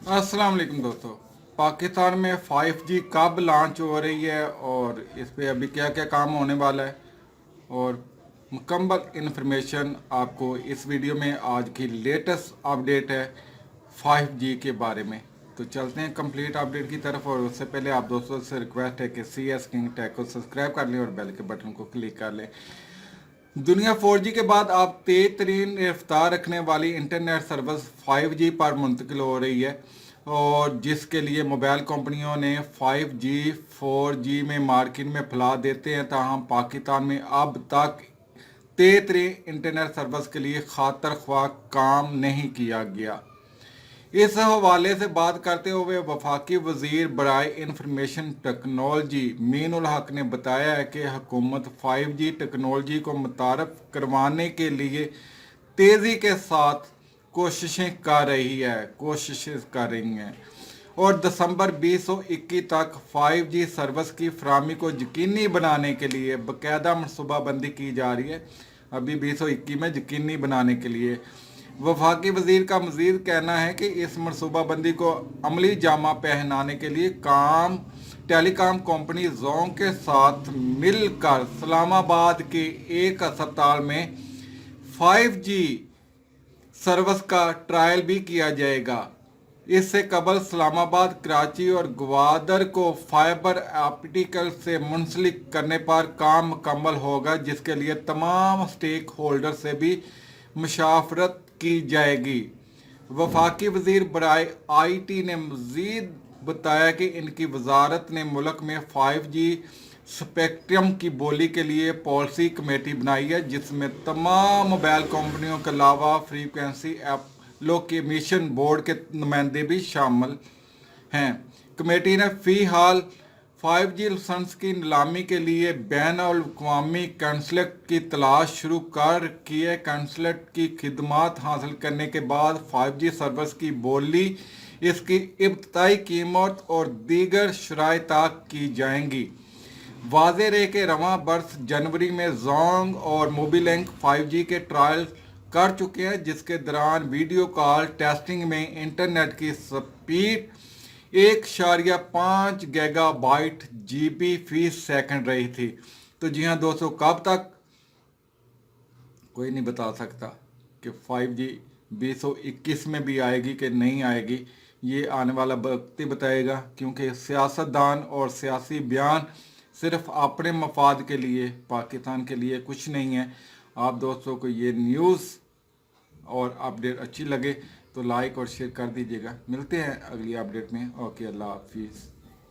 अस्सलाम वालेकुम दोस्तों। पाकिस्तान में 5G कब लॉन्च हो रही है और इस पे अभी क्या क्या काम होने वाला है और मुकम्मल इन्फॉर्मेशन आपको इस वीडियो में आज की लेटेस्ट अपडेट है 5G के बारे में। तो चलते हैं कंप्लीट अपडेट की तरफ, और उससे पहले आप दोस्तों से रिक्वेस्ट है कि CS किंग टेक को सब्सक्राइब कर लें और बेल के बटन को क्लिक कर लें। दुनिया 4G के बाद अब तेज तरीन रफ्तार रखने वाली इंटरनेट सर्विस 5G पर मुंतकिल हो रही है, और जिसके लिए मोबाइल कंपनियों ने 5G 4G में मार्केट में फैला देते हैं। ताहम पाकिस्तान में अब तक तेज तरीन इंटरनेट सर्विस के लिए खातर ख्वाह काम नहीं किया गया। इस हवाले से बात करते हुए वफाकी वजीर बराए information technology mean ul Haq ने बताया है कि हुकूमत 5G टेक्नोलॉजी को मुतारफ करवाने के लिए तेज़ी के साथ कोशिशें कर रही हैं और दिसंबर 2021 तक 5G सर्विस की फराहमी को यकीनी बनाने के लिए बाकायदा मनसूबाबंदी की जा रही है। अभी 2021 में यकीनी बनाने के लिए वफाकी वजीर का मजीद कहना है कि इस मनसूबाबंदी को अमली जामा पहनाने के लिए टेलीकॉम कंपनी जोंग के साथ मिलकर इस्लामाबाद के एक अस्पताल में 5G सर्विस का ट्रायल भी किया जाएगा। इससे कबल इस्लामाबाद, कराची और ग्वादर को फाइबर ऑप्टिकल से मुंसलिक करने पर काम मुकम्मल होगा, जिसके लिए तमाम स्टेक होल्डर से भी मुशावरत की जाएगी। वफाकी वजीर बराए IT ने मजीद बताया कि इनकी वजारत ने मुल्क में 5G स्पेक्ट्रम की बोली के लिए पॉलिसी कमेटी बनाई है, जिसमें तमाम मोबाइल कंपनियों के अलावा फ्रीक्वेंसी एलोकेशन बोर्ड के नुमाइंदे भी शामिल हैं। कमेटी ने फ़िलहाल 5G लाइसेंस की नीलामी के लिए बैन-अल-अक़वामी कंसल्ट की तलाश शुरू कर की है। कंसल्ट की खिदमात हासिल करने के बाद 5G सर्विस की बोली, इसकी इब्तदाई कीमत और दीगर शराइत तक की जाएंगी। वाज़ेह रहे कि रवां बरस जनवरी में जोंग और मोबिलिंक 5G के ट्रायल कर चुके हैं, जिसके दौरान वीडियो कॉल टेस्टिंग में इंटरनेट की स्पीड 1.5 गीगाबाइट GB फी सेकंड रही थी। तो जी हाँ दोस्तों, कब तक कोई नहीं बता सकता कि 5G 2021 में भी आएगी कि नहीं आएगी। ये आने वाला वक्त ही बताएगा, क्योंकि सियासतदान और सियासी बयान सिर्फ अपने मफाद के लिए, पाकिस्तान के लिए कुछ नहीं है। आप दोस्तों को ये न्यूज़ और अपडेट अच्छी लगे तो लाइक और शेयर कर दीजिएगा। मिलते हैं अगली अपडेट में। ओके, अल्लाह हाफिज़।